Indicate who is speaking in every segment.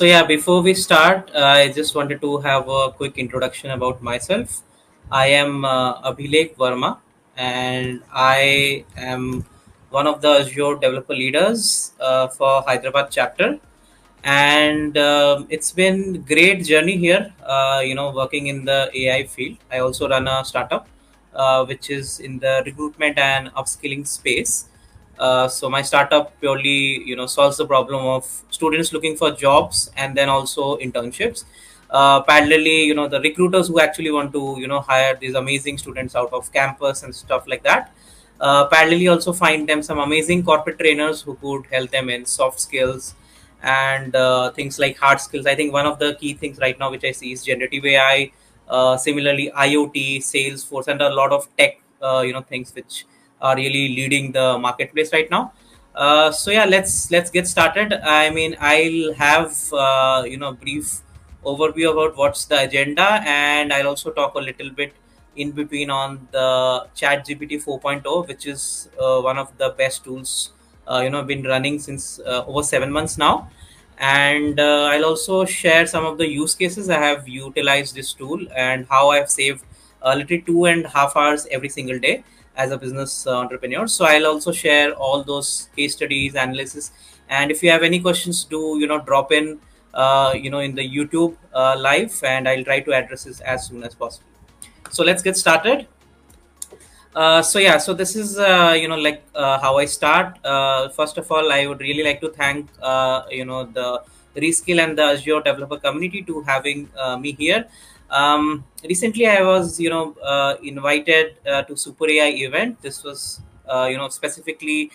Speaker 1: So yeah, before we start, I just wanted to have a quick introduction about myself. I am Abhilekh Verma, and I am one of the Azure developer leaders for Hyderabad chapter. And it's been great journey here. Working in the AI field. I also run a startup, which is in the recruitment and upskilling space. So my startup purely, solves the problem of students looking for jobs and then also internships. Parallelly, the recruiters who actually want to, hire these amazing students out of campus and stuff like that. Parallelly, also find them some amazing corporate trainers who could help them in soft skills and things like hard skills. I think one of the key things right now which I see is generative AI, similarly IoT, Salesforce, and a lot of tech, things which are really leading the marketplace right now. So yeah, let's get started. I mean, I'll have brief overview about what's the agenda, and I'll also talk a little bit in between on the Chat GPT 4.0, which is one of the best tools been running since over 7 months now. And I'll also share some of the use cases I have utilized this tool and how I've saved literally 2.5 hours every single day as a business entrepreneur. So I'll also share all those case studies, analysis, and if you have any questions, do drop in in the YouTube live, and I'll try to address this as soon as possible. So let's get started. So this is how I start. First of all, I would really like to thank the Reskill and the Azure developer community to having me here. Recently, I was invited to Super AI event. This was specifically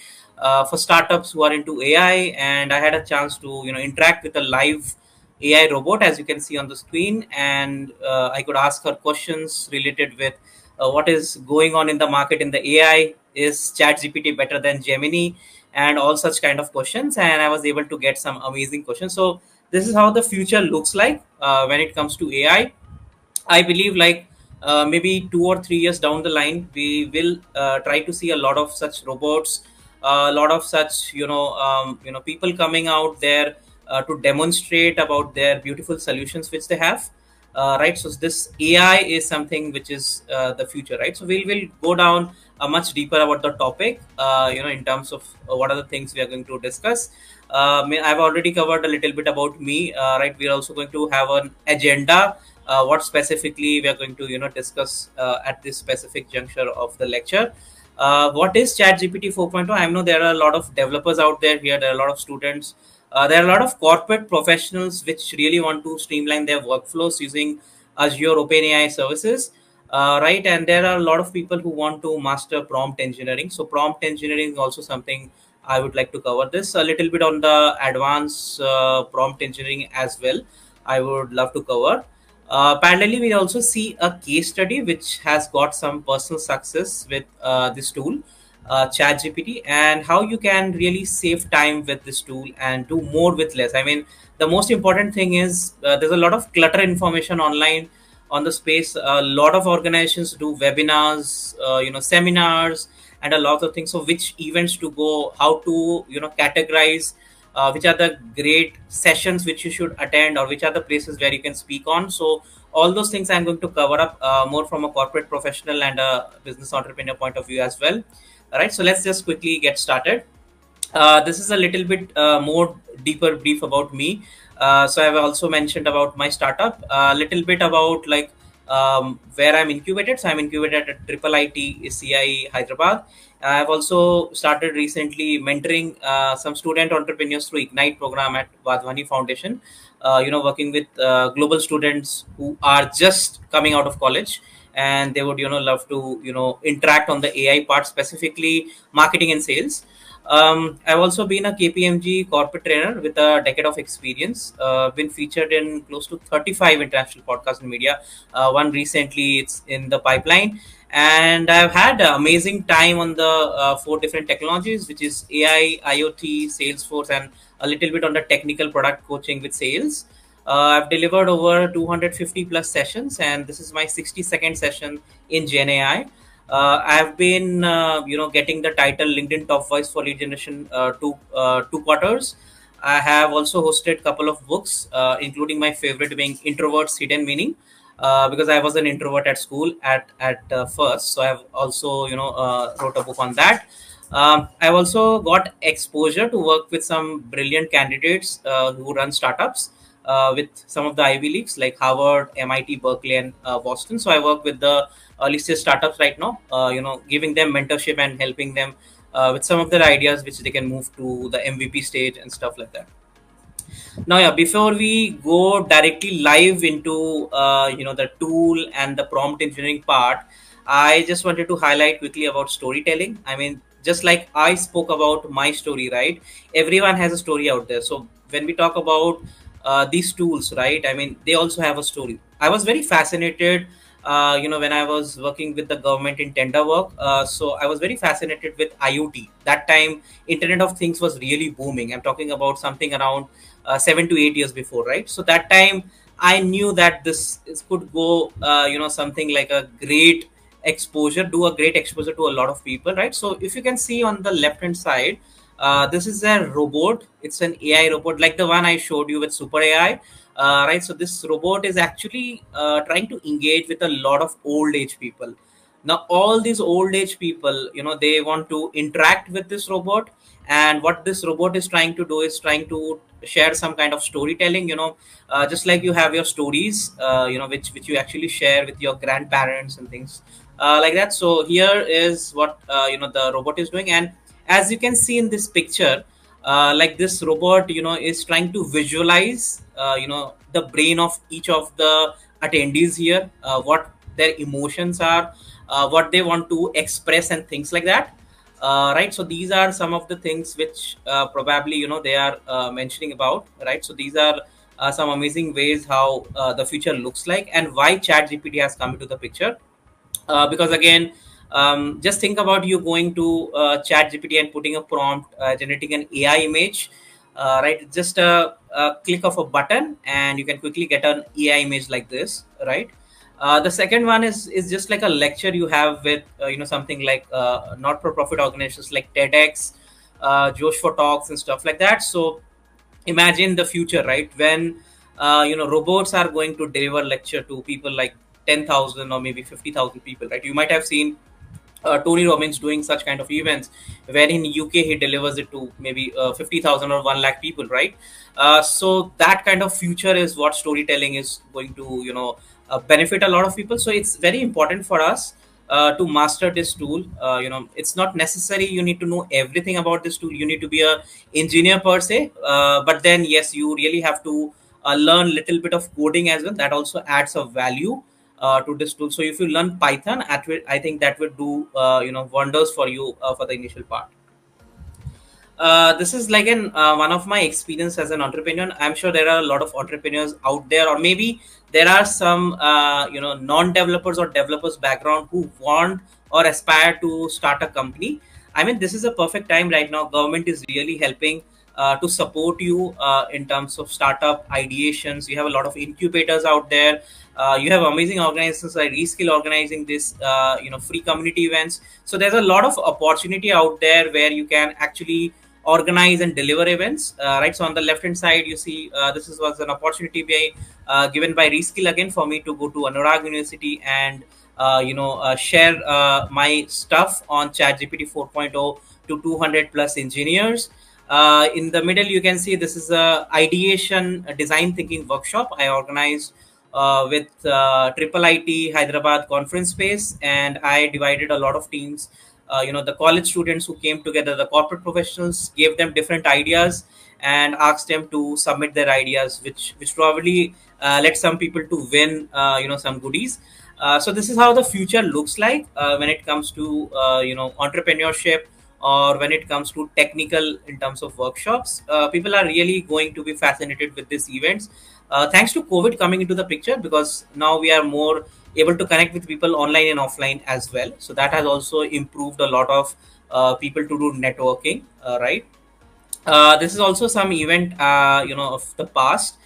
Speaker 1: for startups who are into AI, and I had a chance to interact with a live AI robot, as you can see on the screen, and I could ask her questions related with what is going on in the market in the AI. Is ChatGPT better than Gemini, and all such kind of questions. And I was able to get some amazing questions. So this is how the future looks like when it comes to AI. I believe like maybe 2 or 3 years down the line, we will try to see a lot of such robots, a lot of such people coming out there to demonstrate about their beautiful solutions which they have. Right, so this AI is something which is the future, right? So we'll go down much deeper about the topic, in terms of what are the things we are going to discuss. I've already covered a little bit about me, right? We're also going to have an agenda, what specifically we are going to discuss at this specific juncture of the lecture. What is ChatGPT 4.0? I know there are a lot of developers out there here. There are a lot of students. There are a lot of corporate professionals which really want to streamline their workflows using Azure OpenAI services, right? And there are a lot of people who want to master prompt engineering. So prompt engineering is also something I would like to cover. This a little bit on the advanced prompt engineering as well. I would love to cover. Parallelly, we also see a case study which has got some personal success with this tool, ChatGPT, and how you can really save time with this tool and do more with less. I mean, the most important thing is there's a lot of clutter information online on the space. A lot of organizations do webinars, seminars, and a lot of things. So, which events to go, how to categorize, which are the great sessions which you should attend, or which are the places where you can speak on. So all those things I'm going to cover up more from a corporate professional and a business entrepreneur point of view as well. All right, so let's just quickly get started. This is a little bit more deeper brief about me. So I've also mentioned about my startup, a little bit about like where I'm incubated. So I'm incubated at Triple IT CI Hyderabad. I've also started recently mentoring some student entrepreneurs through Ignite program at Vadhwani Foundation. Working with global students who are just coming out of college, and they would love to interact on the AI part, specifically marketing and sales. I've also been a KPMG corporate trainer with a decade of experience. Been featured in close to 35 international podcasts and media. One recently, it's in the pipeline. And I've had an amazing time on the 4 different technologies, which is AI, IoT, Salesforce, and a little bit on the technical product coaching with sales. I've delivered over 250 plus sessions, and this is my 62nd session in Gen AI. I've been, getting the title LinkedIn Top Voice for Lead Generation 2 quarters. I have also hosted a couple of books, including my favorite being Introvert's Hidden Meaning, because I was an introvert at school at first. So I have also wrote a book on that. I've also got exposure to work with some brilliant candidates who run startups with some of the Ivy Leagues like Harvard, MIT, Berkeley, and Boston. So I work with the early stage startups right now, giving them mentorship and helping them with some of their ideas which they can move to the MVP stage and stuff like that. Now, yeah, before we go directly live into the tool and the prompt engineering part, I just wanted to highlight quickly about storytelling. I mean, just like I spoke about my story, right? Everyone has a story out there. So when we talk about these tools, right? I mean, they also have a story. I was very fascinated. When I was working with the government in tender work, so I was very fascinated with IoT. That time, Internet of Things was really booming. I'm talking about something around 7 to 8 years before, right? So that time I knew that could go, something like a great exposure, do a great exposure to a lot of people, right? So if you can see on the left hand side, this is a robot. It's an AI robot, like the one I showed you with Super AI, right? So this robot is actually trying to engage with a lot of old age people. Now all these old age people, they want to interact with this robot, and what this robot is trying to do is trying to share some kind of storytelling, just like you have your stories, which you actually share with your grandparents and things like that. So here is what the robot is doing, and as you can see in this picture, like this robot is trying to visualize the brain of each of the attendees here, what their emotions are, what they want to express and things like that. Right, so these are some of the things which probably they are mentioning about, right? So these are some amazing ways how the future looks like, and why chat gpt has come into the picture. Because again, just think about you going to chat gpt and putting a prompt, generating an AI image, right? Just a click of a button and you can quickly get an AI image like this, right? The second one is just like a lecture you have with something like not for profit organizations like TEDx, Josh for talks and stuff like that. So imagine the future, right, when robots are going to deliver lecture to people like 10,000 or maybe 50,000 people, right? You might have seen Tony Robbins doing such kind of events, where in UK he delivers it to maybe 50,000 or 1 lakh people, right? So that kind of future is what storytelling is going to benefit a lot of people. So it's very important for us to master this tool. It's not necessary you need to know everything about this tool, you need to be a engineer per se, but then yes, you really have to learn little bit of coding as well. That also adds a value to this tool. So if you learn Python, I think that would do wonders for you for the initial part. This is like an one of my experience as an entrepreneur. I'm sure there are a lot of entrepreneurs out there, or maybe there are some non-developers or developers background who want or aspire to start a company. I mean, this is a perfect time right now. Government is really helping to support you in terms of startup ideations. You have a lot of incubators out there. You have amazing organizations like Reskill organizing this free community events. So there's a lot of opportunity out there where you can actually organize and deliver events, right? So on the left hand side you see was an opportunity given by Reskill again for me to go to Anurag University and share my stuff on ChatGPT 4.0 to 200 plus engineers. In the middle you can see this is a ideation design thinking workshop I organized with Triple IT Hyderabad conference space, and I divided a lot of teams. The college students who came together, the corporate professionals, gave them different ideas and asked them to submit their ideas, which probably led some people to win some goodies. So this is how the future looks like when it comes to entrepreneurship, or when it comes to technical in terms of workshops. People are really going to be fascinated with these events, thanks to COVID coming into the picture, because now we are more able to connect with people online and offline as well. So that has also improved a lot of people to do networking, right? This is also some event of the past.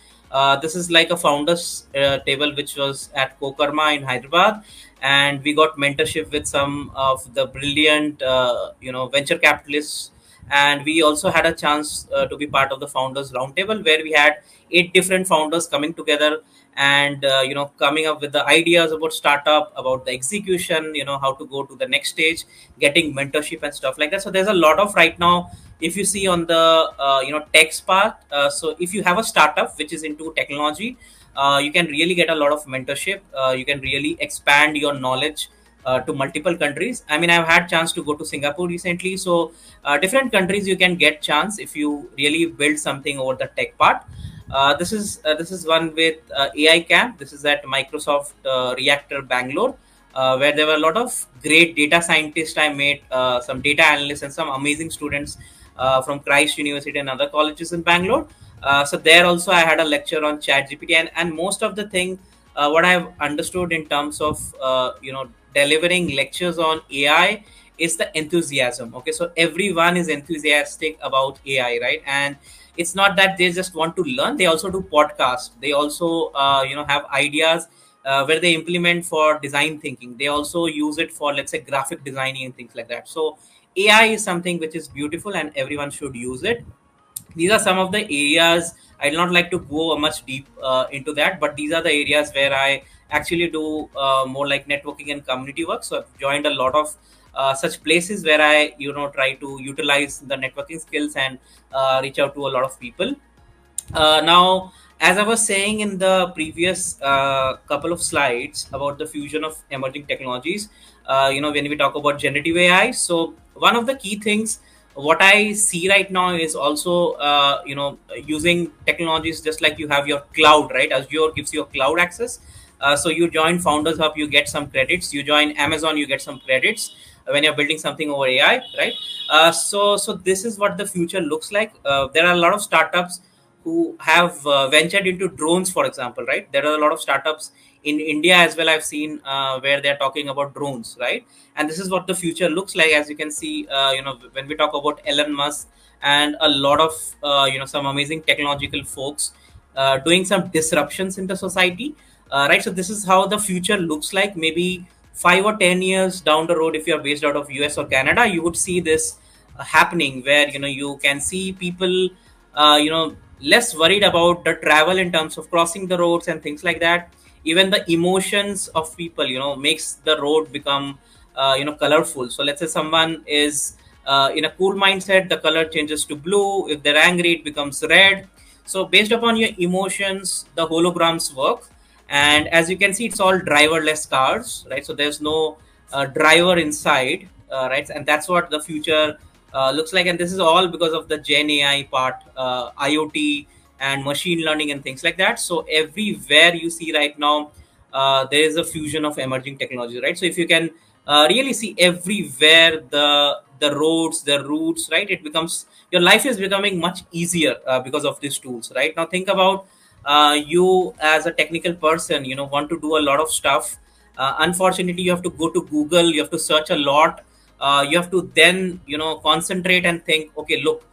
Speaker 1: This is like a founders table which was at Kokarma in Hyderabad, and we got mentorship with some of the brilliant venture capitalists and we also had a chance to be part of the founders roundtable, where we had 8 different founders coming together and coming up with the ideas about startup, about the execution, how to go to the next stage, getting mentorship and stuff like that. So there's a lot of right now, if you see on the tech part. So if you have a startup which is into technology, you can really get a lot of mentorship. You can really expand your knowledge to multiple countries. I mean, I've had chance to go to Singapore recently. So different countries you can get chance if you really build something over the tech part. This is one with AI Camp. This is at Microsoft Reactor Bangalore, where there were a lot of great data scientists. I met some data analysts and some amazing students from Christ University and other colleges in Bangalore. So there also I had a lecture on ChatGPT, and most of the thing what I've understood in terms of delivering lectures on AI is the enthusiasm. Okay, so everyone is enthusiastic about AI, right? And it's not that they just want to learn; they also do podcast. They also have ideas where they implement for design thinking. They also use it for, let's say, graphic designing and things like that. So AI is something which is beautiful, and everyone should use it. These are some of the areas. I'd not like to go much deep into that, but these are the areas where I actually do more like networking and community work. So I've joined a lot of such places where I try to utilize the networking skills and reach out to a lot of people. Now, as I was saying in the previous couple of slides about the fusion of emerging technologies, when we talk about generative AI, so one of the key things what I see right now is also using technologies, just like you have your cloud, right? Azure gives you a cloud access. So you join Founders Hub, you get some credits. You join Amazon, you get some credits when you're building something over AI, right? So this is what the future looks like. There are a lot of startups who have ventured into drones, for example, right? There are a lot of startups in India as well. I've seen where they're talking about drones, right? And this is what the future looks like. As you can see, when we talk about Elon Musk and a lot of some amazing technological folks doing some disruptions in the society, right? So this is how the future looks like. Maybe 5 or 10 years down the road, if you are based out of US or Canada, you would see this happening, where you can see people less worried about the travel in terms of crossing the roads and things like that. Even the emotions of people makes the road become colorful. So let's say someone is in a cool mindset, the color changes to blue. If they're angry, it becomes red. So based upon your emotions, the holograms work. And as you can see, it's all driverless cars, right? So there's no driver inside, right? And that's what the future looks like. And this is all because of the Gen AI part, IoT and machine learning and things like that. So everywhere you see right now, there is a fusion of emerging technology, right? So if you can really see everywhere, the roads, the routes, right? It becomes, your life is becoming much easier because of these tools, right? Now think about you as a technical person, want to do a lot of stuff. Unfortunately, you have to go to Google, you have to search a lot. You have to then concentrate and think, okay, look,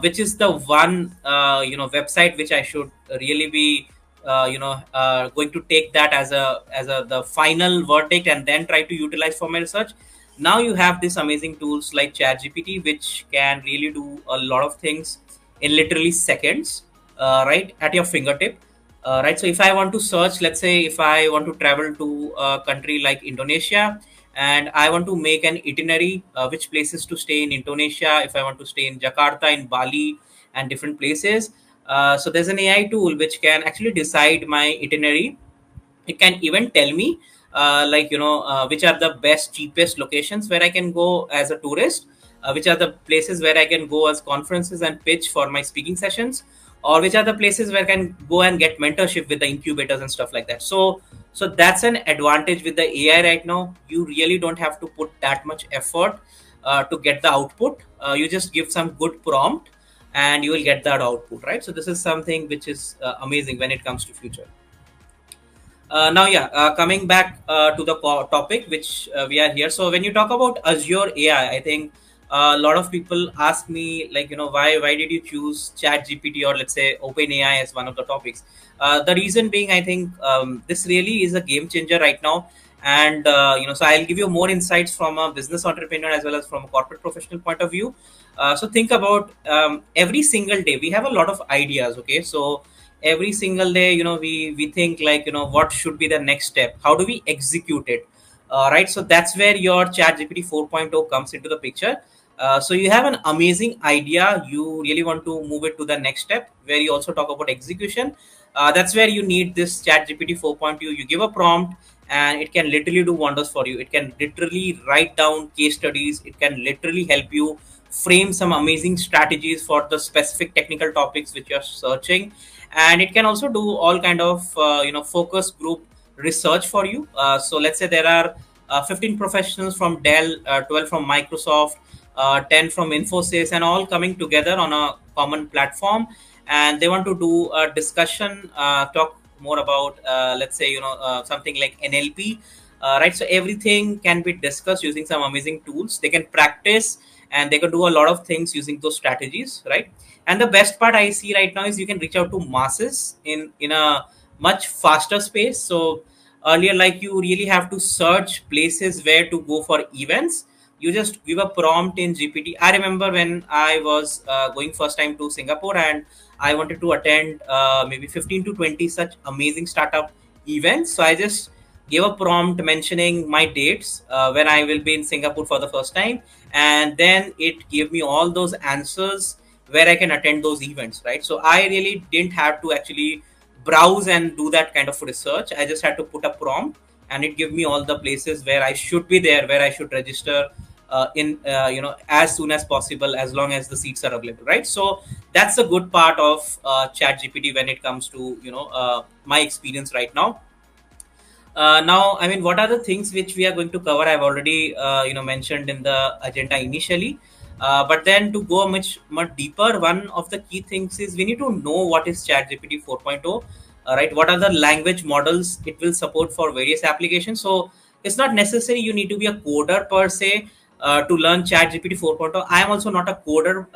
Speaker 1: which is the one website which I should really be going to take that as a the final verdict, and then try to utilize for my research. Now you have these amazing tools like ChatGPT, which can really do a lot of things in literally seconds, right at your fingertip. Right, so if I want to search, let's say if I want to travel to a country like Indonesia, and I want to make an itinerary, which places to stay in Indonesia, if I want to stay in Jakarta, in Bali, and different places. So there's an AI tool which can actually decide my itinerary. It can even tell me which are the best cheapest locations where I can go as a tourist, which are the places where I can go as conferences and pitch for my speaking sessions, or which are the places where I can go and get mentorship with the incubators and stuff like that. So that's an advantage with the AI right now. You really don't have to put that much effort to get the output. You just give some good prompt and you will get that output, right? So this is something which is amazing when it comes to future. Now, yeah, coming back to the topic which we are here. So when you talk about Azure AI, I think a lot of people ask me, like, why did you choose Chat GPT, or let's say OpenAI as one of the topics? The reason being, I think this really is a game changer right now. And so I'll give you more insights from a business entrepreneur as well as from a corporate professional point of view. So think about, every single day we have a lot of ideas. Okay, so every single day, we think like, what should be the next step, how do we execute it, right? So that's where your chat gpt 4.0 comes into the picture. So you have an amazing idea, you really want to move it to the next step where you also talk about execution. That's where you need this chat gpt 4.0. You give a prompt and it can literally do wonders for you. It can literally write down case studies, it can literally help you frame some amazing strategies for the specific technical topics which you're searching. And it can also do all kind of focus group research for you. So let's say there are 15 professionals from Dell, 12 from Microsoft, 10 from Infosys, and all coming together on a common platform, and they want to do a discussion, talk more about, let's say, something like NLP, right? So everything can be discussed using some amazing tools. They can practice and they can do a lot of things using those strategies, right? And the best part I see right now is you can reach out to masses in a much faster space. So earlier, like, you really have to search places where to go for events. You just give a prompt in gpt. I remember when I was going first time to Singapore, and I wanted to attend maybe 15 to 20 such amazing startup events. So I just gave a prompt mentioning my dates when I will be in Singapore for the first time, and then it gave me all those answers where I can attend those events, right? So I really didn't have to actually browse and do that kind of research. I just had to put a prompt, and it gave me all the places where I should be there, where I should register in as soon as possible, as long as the seats are available, right? So that's a good part of chat gpt when it comes to my experience right now. Now, I mean, what are the things which we are going to cover? I've already, mentioned in the agenda initially. But then to go much deeper, one of the key things is we need to know what is ChatGPT 4.0, right? What are the language models it will support for various applications? So it's not necessary you need to be a coder per se to learn ChatGPT 4.0. I am also not a coder,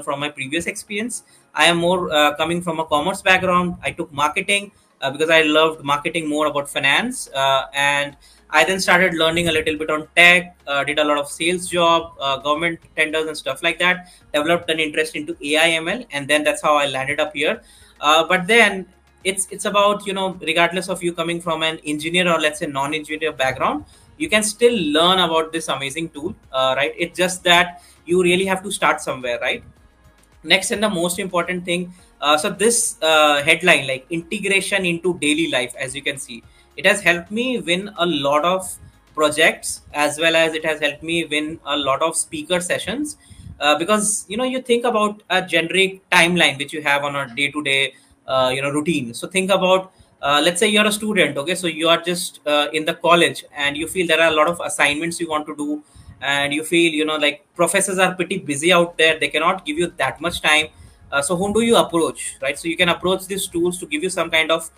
Speaker 1: from my previous experience. I am more coming from a commerce background. I took marketing because I loved marketing more about finance. And I then started learning a little bit on tech, did a lot of sales job, government tenders and stuff like that, developed an interest into AI ML, and then that's how I landed up here. But then it's about, regardless of you coming from an engineer or let's say non-engineer background, you can still learn about this amazing tool, right? It's just that you really have to start somewhere, right? Next, and the most important thing, so this headline, like integration into daily life, as you can see, it has helped me win a lot of projects, as well as it has helped me win a lot of speaker sessions. Because you think about a generic timeline which you have on a day to day routine. So think about, let's say you're a student. Okay, so you are just in the college, and you feel there are a lot of assignments you want to do, and you feel, like, professors are pretty busy out there, they cannot give you that much time. So whom do you approach, right? So you can approach these tools to give you some kind of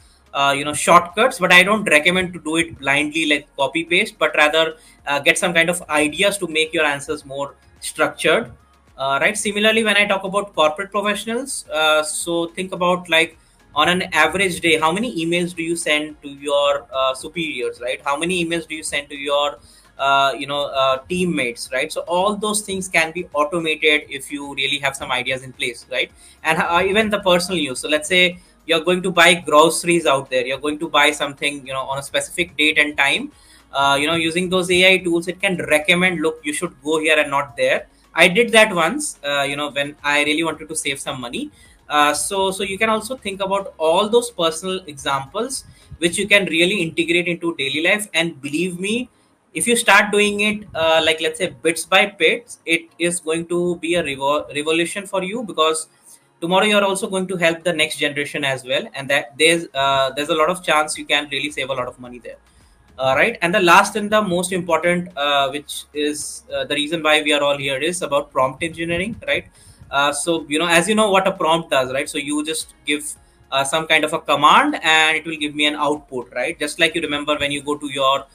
Speaker 1: shortcuts, but I don't recommend to do it blindly like copy paste, but rather get some kind of ideas to make your answers more structured. Right, similarly, when I talk about corporate professionals, so think about, like, on an average day, how many emails do you send to your superiors, right? How many emails do you send to your teammates, right? So all those things can be automated if you really have some ideas in place, right? And even the personal use. So let's say you're going to buy groceries out there, you're going to buy something, on a specific date and time. Using those AI tools, it can recommend, look, you should go here and not there. I did that once, when I really wanted to save some money. So you can also think about all those personal examples which you can really integrate into daily life. And believe me, if you start doing it, like, let's say, bits by bits, it is going to be a revolution for you, because tomorrow you're also going to help the next generation as well, and that there's a lot of chance you can really save a lot of money there. Right, and the last and the most important, which is the reason why we are all here, is about prompt engineering, right? So as you know what a prompt does, right? So you just give some kind of a command, and it will give me an output, right? Just like you remember when you go to your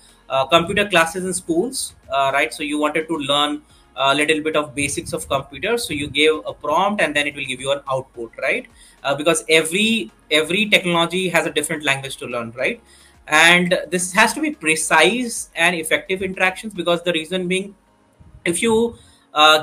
Speaker 1: computer classes in schools, right? So you wanted to learn a little bit of basics of computers, so you gave a prompt, and then it will give you an output, right? Because every technology has a different language to learn, right? and this has to be precise and effective interactions, because the reason being, if you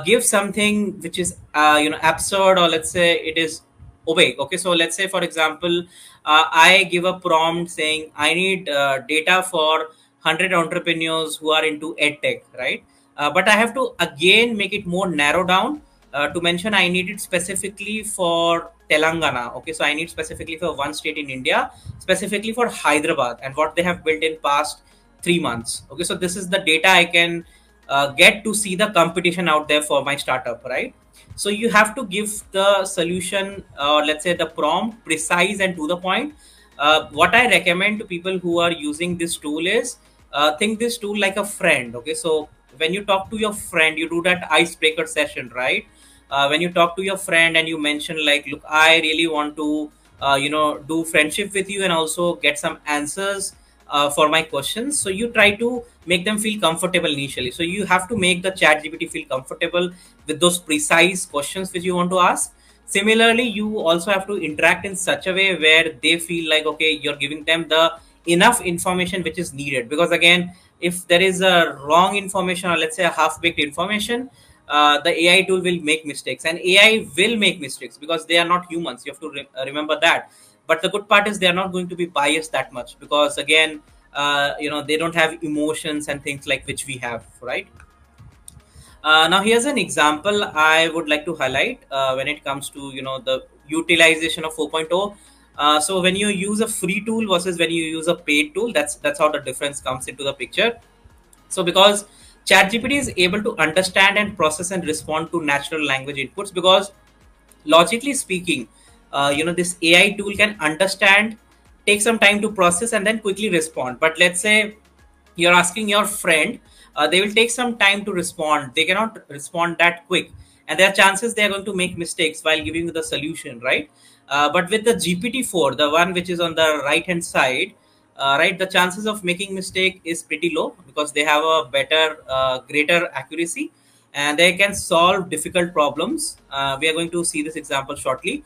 Speaker 1: give something which is absurd, or let's say it is opaque. Okay, so let's say for example, I give a prompt saying I need data for 100 entrepreneurs who are into edtech, right? But I have to again make it more narrow down, to mention I need it specifically for Telangana. Okay, so I need specifically for one state in India, specifically for Hyderabad, and what they have built in past 3 months. Okay, so this is the data I can get to see the competition out there for my startup, right? So you have to give the solution, or let's say the prompt, precise and to the point. What I recommend to people who are using this tool is, think this tool like a friend. Okay, so when you talk to your friend, you do that icebreaker session, right? When you talk to your friend and you mention like, look, I really want to do friendship with you and also get some answers for my questions. So you try to make them feel comfortable initially. So you have to make the chat gpt feel comfortable with those precise questions which you want to ask. Similarly, you also have to interact in such a way where they feel like, okay, you're giving them the enough information which is needed. Because again, if there is a wrong information, or let's say a half-baked information, the AI tool will make mistakes, and AI will make mistakes because they are not humans. You have to remember that. But the good part is they are not going to be biased that much, because again, they don't have emotions and things like which we have, right? Now here's an example I would like to highlight when it comes to the utilization of 4.0. So when you use a free tool versus when you use a paid tool, that's how the difference comes into the picture. So because ChatGPT is able to understand and process and respond to natural language inputs, because logically speaking, this AI tool can understand, take some time to process, and then quickly respond. But let's say you're asking your friend, they will take some time to respond. They cannot respond that quick, and there are chances they are going to make mistakes while giving you the solution, right? But with the GPT-4, the one which is on the right hand side, right, the chances of making mistake is pretty low, because they have a better, greater accuracy, and they can solve difficult problems. We are going to see this example shortly.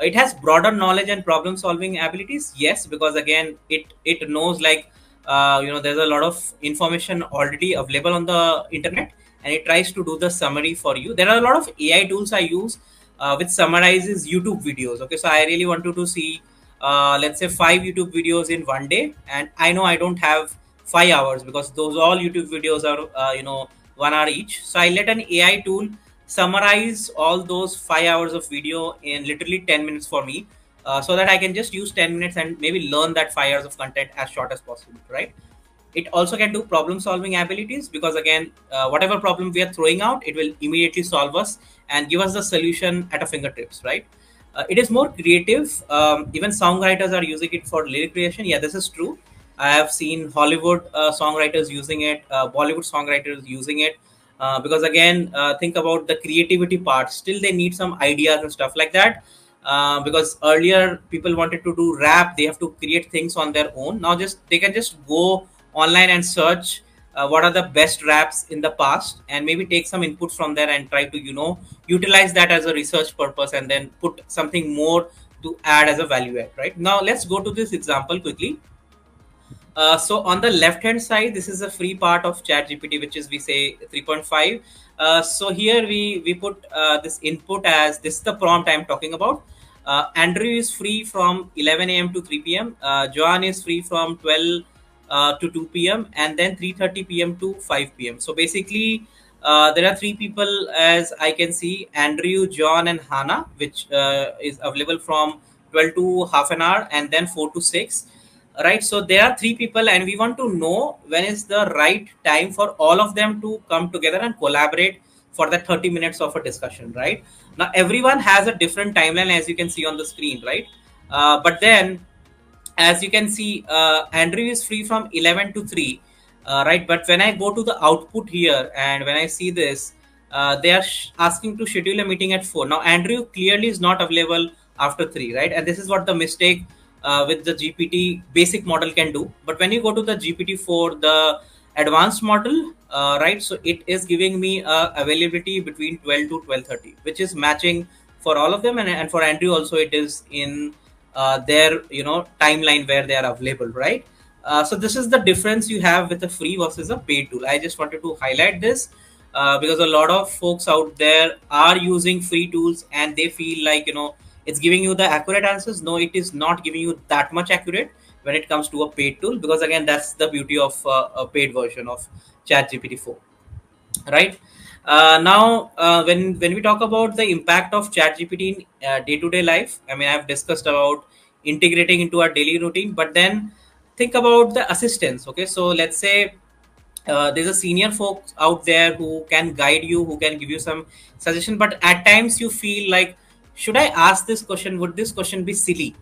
Speaker 1: It has broader knowledge and problem solving abilities, yes, because again, it knows like, there's a lot of information already available on the internet, and it tries to do the summary for you. There are a lot of AI tools I use which summarizes YouTube videos. Okay, so I really wanted to see, let's say, 5 YouTube videos in one day, and I know I don't have 5 hours, because those all YouTube videos are 1 hour each. So I let an AI tool summarize all those 5 hours of video in literally 10 minutes for me, so that I can just use 10 minutes and maybe learn that 5 hours of content as short as possible, right? It also can do problem solving abilities, because again, whatever problem we are throwing out, it will immediately solve us and give us the solution at our fingertips, right? It is more creative. Even songwriters are using it for lyric creation. Yeah, this is true. I have seen Hollywood songwriters using it, Bollywood songwriters using it, because again, think about the creativity part. Still, they need some ideas and stuff like that. Because earlier people wanted to do rap, they have to create things on their own. Now just they can just go online and search what are the best raps in the past, and maybe take some inputs from there and try to utilize that as a research purpose, and then put something more to add as a value add. Right, now let's go to this example quickly. So on the left hand side, this is a free part of ChatGPT, which is, we say, 3.5. So here we put this input as, this is the prompt I'm talking about. Andrew is free from 11 a.m. to 3 p.m. Joan is free from 12 to 2 p.m. and then 3:30 p.m. to 5 p.m. So basically, there are three people, as I can see: Andrew, John, and Hannah, which is available from 12 to half an hour, and then 4 to 6. Right, so there are three people, and we want to know when is the right time for all of them to come together and collaborate for that 30 minutes of a discussion. Right, now everyone has a different timeline, as you can see on the screen, right? But then, as you can see, Andrew is free from 11 to 3, right? But when I go to the output here, and when I see this, they are asking to schedule a meeting at 4. Now Andrew clearly is not available after 3, right? And this is what the mistake with the GPT basic model can do. But when you go to the GPT-4, the advanced model, right, so it is giving me availability between 12 to 12:30, which is matching for all of them, and for Andrew also it is in their timeline where they are available, right? So this is the difference you have with a free versus a paid tool. I just wanted to highlight this because a lot of folks out there are using free tools and they feel like, it's giving you the accurate answers. No, it is not giving you that much accurate when it comes to a paid tool, because again, that's the beauty of a paid version of ChatGPT 4, right? Now, when we talk about the impact of ChatGPT in day-to-day life, I mean, I've discussed about integrating into our daily routine, but then think about the assistance. Okay, so let's say there's a senior folks out there who can guide you, who can give you some suggestion, but at times you feel like, should I ask this question? Would this question be silly?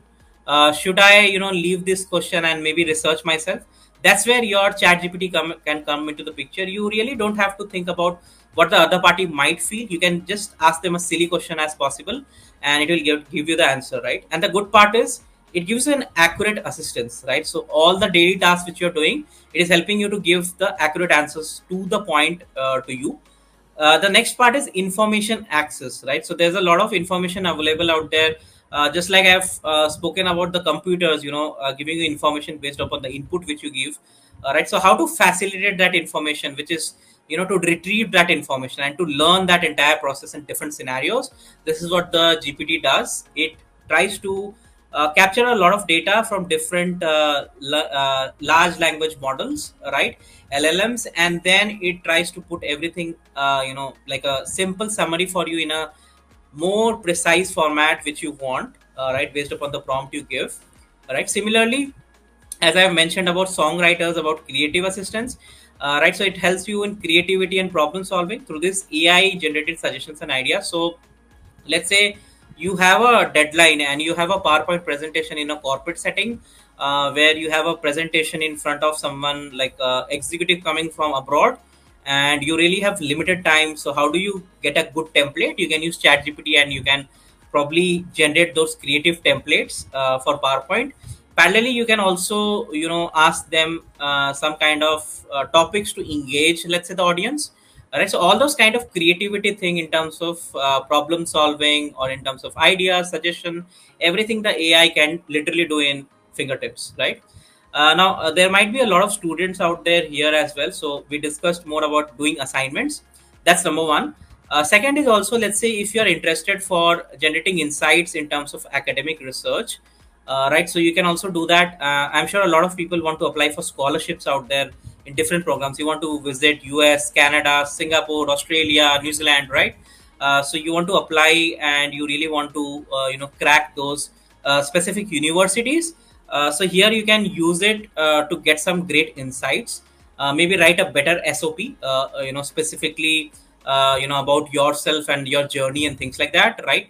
Speaker 1: Should I, leave this question and maybe research myself? That's where your chat gpt can come into the picture. You really don't have to think about what the other party might feel. You can just ask them a silly question as possible, and it will give you the answer, right? And the good part is, it gives an accurate assistance, right? So all the daily tasks which you're doing, it is helping you to give the accurate answers to the point, to you. The next part is information access, right? So there's a lot of information available out there. Just like I've spoken about the computers, giving you information based upon the input which you give, right? So how to facilitate that information, which is, to retrieve that information and to learn that entire process in different scenarios. This is what the GPT does. It tries to capture a lot of data from different large language models, right? LLMs, and then it tries to put everything, like a simple summary for you in a more precise format which you want, right, based upon the prompt you give, right? Similarly, as I've mentioned about songwriters, about creative assistants, right? So it helps you in creativity and problem solving through this AI generated suggestions and ideas. So let's say you have a deadline and you have a PowerPoint presentation in a corporate setting, where you have a presentation in front of someone like executive coming from abroad, and you really have limited time. So how do you get a good template? You can use ChatGPT and you can probably generate those creative templates for PowerPoint. Parallelly, you can also, ask them some kind of topics to engage, let's say, the audience. All right, so all those kind of creativity thing in terms of problem solving or in terms of ideas, suggestion, everything the AI can literally do in fingertips, right? Now, there might be a lot of students out there here as well. So we discussed more about doing assignments. That's number one. Second is also, let's say, if you're interested for generating insights in terms of academic research, right? So you can also do that. I'm sure a lot of people want to apply for scholarships out there in different programs. You want to visit US, Canada, Singapore, Australia, New Zealand, right? So you want to apply and you really want to, crack those specific universities. So here you can use it to get some great insights. Maybe write a better SOP, specifically, about yourself and your journey and things like that, right?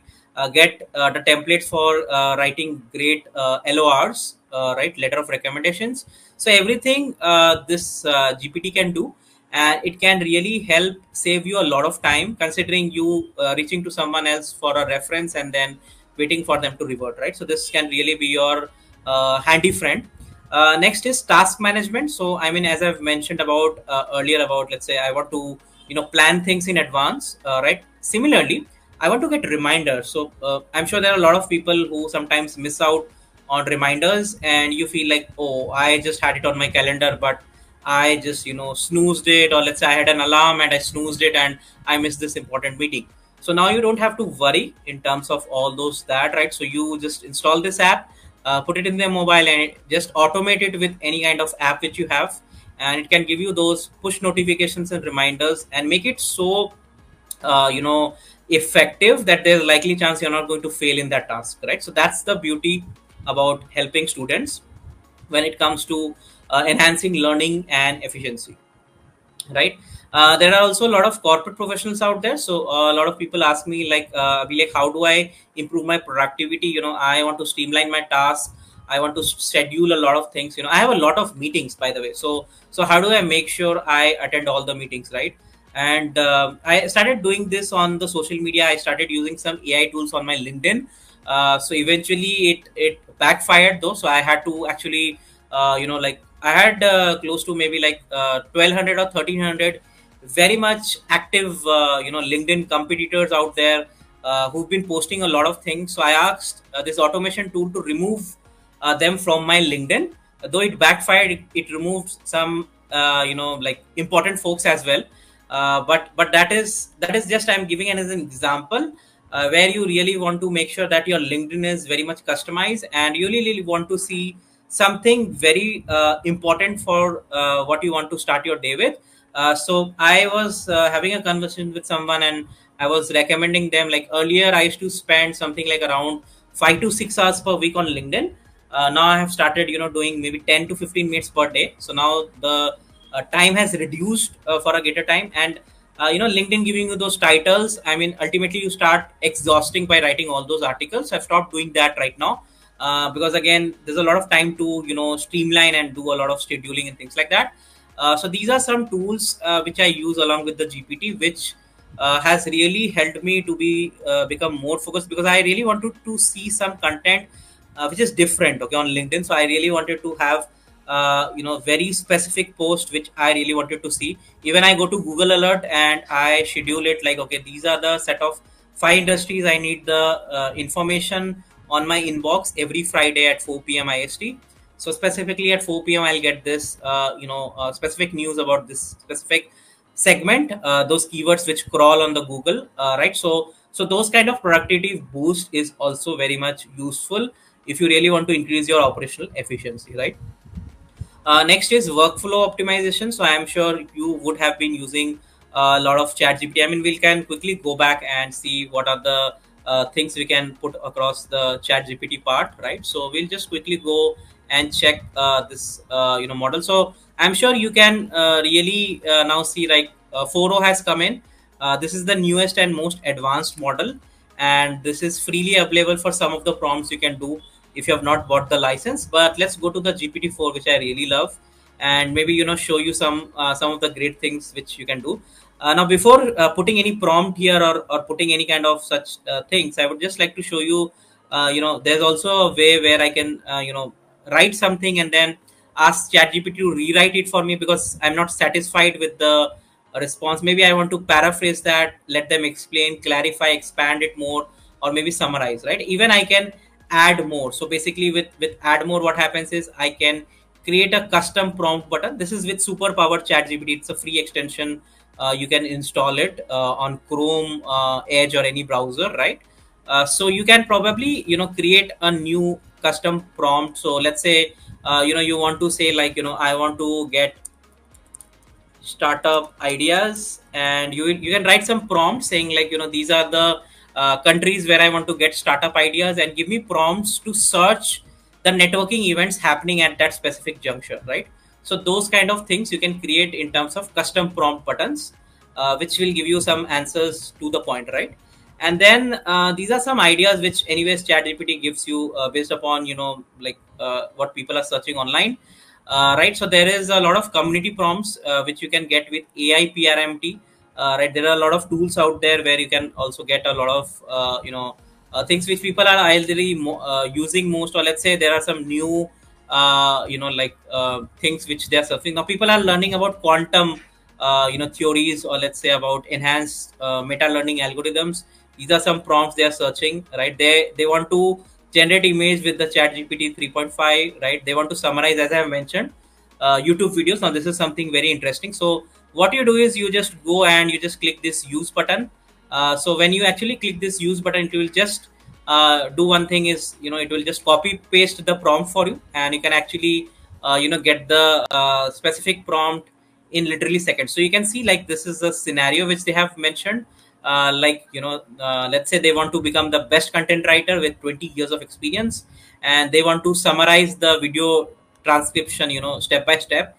Speaker 1: Get the templates for writing great LORs, right? Letter of recommendations. So everything this GPT can do, and it can really help save you a lot of time, considering you reaching to someone else for a reference and then waiting for them to revert, right? So this can really be your handy friend. Next is task management. So I mean, as I've mentioned about earlier, about, let's say, I want to, plan things in advance, right? Similarly, I want to get reminders. So I'm sure there are a lot of people who sometimes miss out on reminders, and you feel like, oh, I just had it on my calendar, but I just, snoozed it, or let's say I had an alarm and I snoozed it and I missed this important meeting. So now you don't have to worry in terms of all those that, right? So you just install this app, put it in their mobile, and just automate it with any kind of app which you have, and it can give you those push notifications and reminders and make it so effective that there's likely chance you're not going to fail in that task, right? So that's the beauty about helping students when it comes to enhancing learning and efficiency, right? There are also a lot of corporate professionals out there. So a lot of people ask me like, like, how do I improve my productivity? I want to streamline my tasks. I want to schedule a lot of things. I have a lot of meetings, by the way. So how do I make sure I attend all the meetings, right? And I started doing this on the social media. I started using some AI tools on my LinkedIn. So eventually it backfired though. So I had to actually, like, I had close to maybe like 1200 or 1300 very much active, LinkedIn competitors out there who've been posting a lot of things. So I asked this automation tool to remove them from my LinkedIn, though it backfired, it removed some like important folks as well. But that is just I'm giving it as an example, where you really want to make sure that your LinkedIn is very much customized, and you really want to see something very important for what you want to start your day with. So I was having a conversation with someone, and I was recommending them, like earlier I used to spend something like around 5 to 6 hours per week on LinkedIn. Now I have started doing maybe 10 to 15 minutes per day. So now the time has reduced for a greater time. And LinkedIn giving you those titles, I mean, ultimately you start exhausting by writing all those articles. I've stopped doing that right now, because again there's a lot of time to streamline and do a lot of scheduling and things like that. So these are some tools which I use along with the GPT, which has really helped me to become more focused, because I really wanted to see some content which is different, okay, on LinkedIn. So I really wanted to have very specific post which I really wanted to see. Even I go to Google Alert and I schedule it like, okay, these are the set of 5 industries I need the information on my inbox every Friday at 4 p.m. IST. So specifically at 4 p.m. I'll get this specific news about this specific segment, those keywords which crawl on the Google, right? So those kind of productivity boost is also very much useful if you really want to increase your operational efficiency, right? Next is workflow optimization. So I'm sure you would have been using a lot of chat GPT. I mean, we can quickly go back and see what are the things we can put across the chat GPT part, right? So we'll just quickly go and check this model. So I'm sure you can really now see, like 4.0 has come in. This is the newest and most advanced model, and this is freely available for some of the prompts you can do if you have not bought the license. But let's go to the GPT-4, which I really love, and maybe show you some of the great things which you can do. Now, before putting any prompt here, or putting any kind of such things, I would just like to show you. There's also a way where I can write something and then ask ChatGPT to rewrite it for me, because I'm not satisfied with the response. Maybe I want to paraphrase that, let them explain, clarify, expand it more, or maybe summarize, right? Even I can add more. So basically with add more, what happens is I can create a custom prompt button. This is with super powered chat GPT. It's a free extension. You can install it on Chrome, Edge, or any browser, right? So you can probably create a new custom prompt. So let's say you want to say, like, I want to get startup ideas, and you can write some prompts saying, like, these are the countries where I want to get startup ideas, and give me prompts to search the networking events happening at that specific juncture, right? So those kind of things you can create in terms of custom prompt buttons, which will give you some answers to the point, right? And then these are some ideas which anyways ChatGPT gives you based upon like what people are searching online, right? So there is a lot of community prompts which you can get with AI PRMT, right? There are a lot of tools out there where you can also get a lot of things which people are either using most, or let's say there are some new like things which they are surfing. Now people are learning about quantum theories, or let's say about enhanced meta learning algorithms. These are some prompts they are searching, right? They want to generate image with the chat GPT 3.5, right? They want to summarize, as I have mentioned, YouTube videos. Now this is something very interesting. So what you do is you just go and you just click this use button. So when you actually click this use button, it will just do one thing is, it will just copy paste the prompt for you, and you can actually get the specific prompt in literally seconds. So you can see, like, this is a scenario which they have mentioned. Like, let's say they want to become the best content writer with 20 years of experience, and they want to summarize the video transcription, step by step,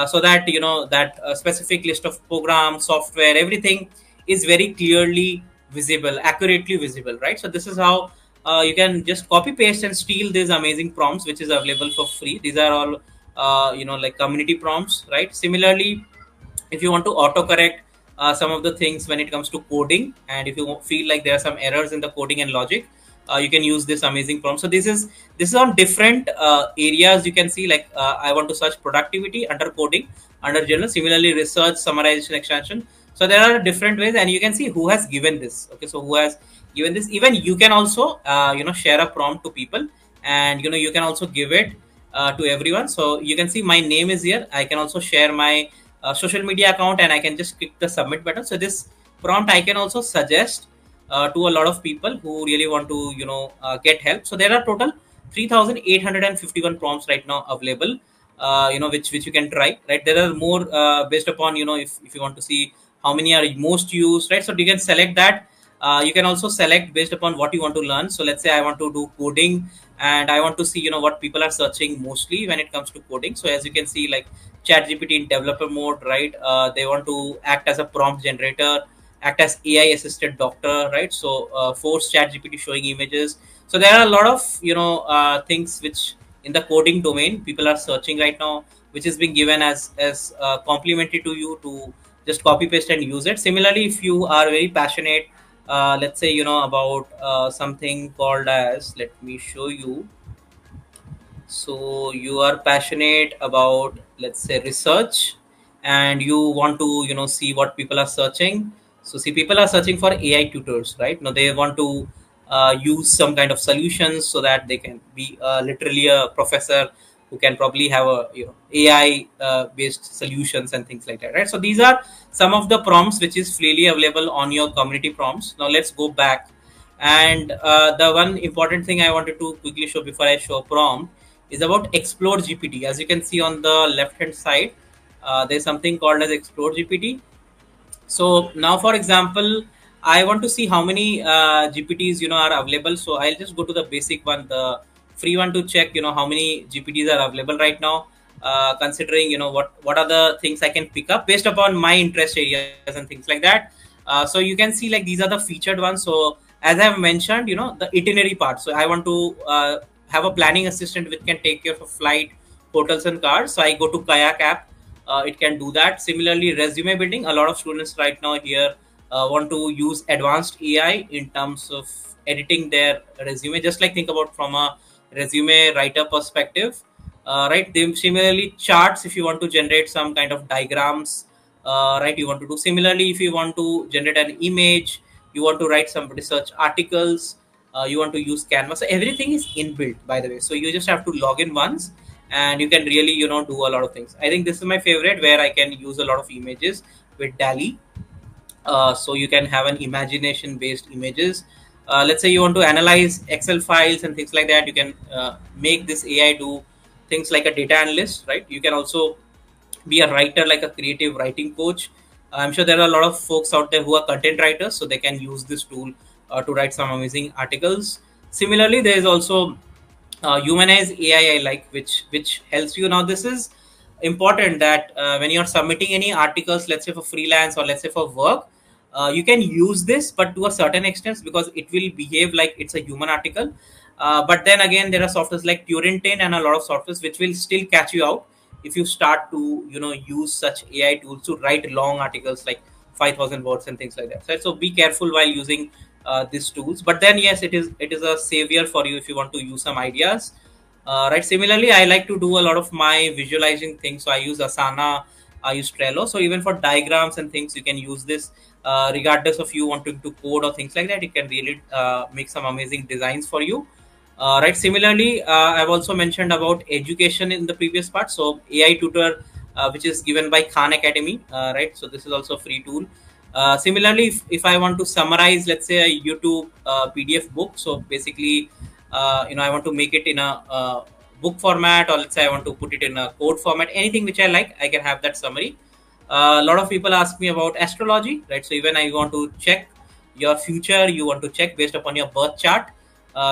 Speaker 1: so that that specific list of programs, software, everything is very clearly visible, accurately visible, right? So this is how you can just copy paste and steal these amazing prompts which is available for free. These are all like community prompts, right? Similarly, if you want to autocorrect some of the things when it comes to coding, and if you feel like there are some errors in the coding and logic, you can use this amazing prompt. So this is on different areas. You can see, like, I want to search productivity under coding, under general, similarly research, summarization, extraction. So there are different ways, and you can see who has given this. Okay, so who has given this. Even you can also share a prompt to people, and you can also give it to everyone. So you can see my name is here. I can also share my social media account, and I can just click the submit button. So this prompt I can also suggest to a lot of people who really want to get help. So there are total 3,851 prompts right now available, which you can try, right? There are more based upon, if you want to see how many are most used, right? So you can select that. You can also select based upon what you want to learn. So let's say I want to do coding, and I want to see what people are searching mostly when it comes to coding. So as you can see, like ChatGPT in developer mode, right? They want to act as a prompt generator, act as AI assisted doctor, right? So force ChatGPT showing images. So there are a lot of things which in the coding domain people are searching right now, which is being given as complimentary to you to just copy paste and use it. Similarly, if you are very passionate, let's say about something called as, let me show you. So you are passionate about, let's say, research, and you want to see what people are searching. So see, people are searching for AI tutors, right? Now they want to use some kind of solutions so that they can be literally a professor who can probably have a AI based solutions and things like that, right? So these are some of the prompts which is freely available on your community prompts. Now let's go back, and the one important thing I wanted to quickly show before I show prompt is about Explore GPT. As you can see on the left hand side, there's something called as Explore GPT. So now, for example, I want to see how many GPTs are available. So I'll just go to the basic one, the free one, to check how many GPTs are available right now. Considering what are the things I can pick up based upon my interest areas and things like that. So you can see, like, these are the featured ones. So as I've mentioned, the itinerary part. So I want to have a planning assistant which can take care of flight, hotels, and cars. So I go to Kayak app. It can do that. Similarly, resume building. A lot of students right now here want to use advanced AI in terms of editing their resume. Just like, think about from a resume writer perspective, right? They, similarly, charts. If you want to generate some kind of diagrams, right? You want to do similarly. If you want to generate an image, you want to write some research articles. You want to use Canva. So everything is inbuilt, by the way. So you just have to log in once, and you can really do a lot of things. I think this is my favorite, where I can use a lot of images with DALI. So you can have an imagination based images. Let's say you want to analyze Excel files and things like that. You can make this AI do things like a data analyst, right? You can also be a writer, like a creative writing coach. I'm sure there are a lot of folks out there who are content writers, so they can use this tool to write some amazing articles. Similarly, there is also humanize AI, like, which helps you. Now this is important, that when you're submitting any articles, let's say for freelance or let's say for work, you can use this, but to a certain extent, because it will behave like it's a human article. But then again, there are softwares like Turintin and a lot of softwares which will still catch you out if you start to use such AI tools to write long articles like 5,000 words and things like that. So be careful while using these tools. But then yes, it is a savior for you if you want to use some ideas. Right. Similarly, I like to do a lot of my visualizing things. So I use Asana, I use Trello. So even for diagrams and things, you can use this. Regardless of you wanting to code or things like that, it can really make some amazing designs for you. Right. Similarly, I've also mentioned about education in the previous part. So AI tutor, which is given by Khan Academy. Right. So this is also a free tool. Similarly, if I want to summarize, let's say, a YouTube PDF book. So basically, I want to make it in a book format, or let's say I want to put it in a code format. Anything which I like, I can have that summary. A lot of people ask me about astrology, right? So even I want to check your future, you want to check based upon your birth chart.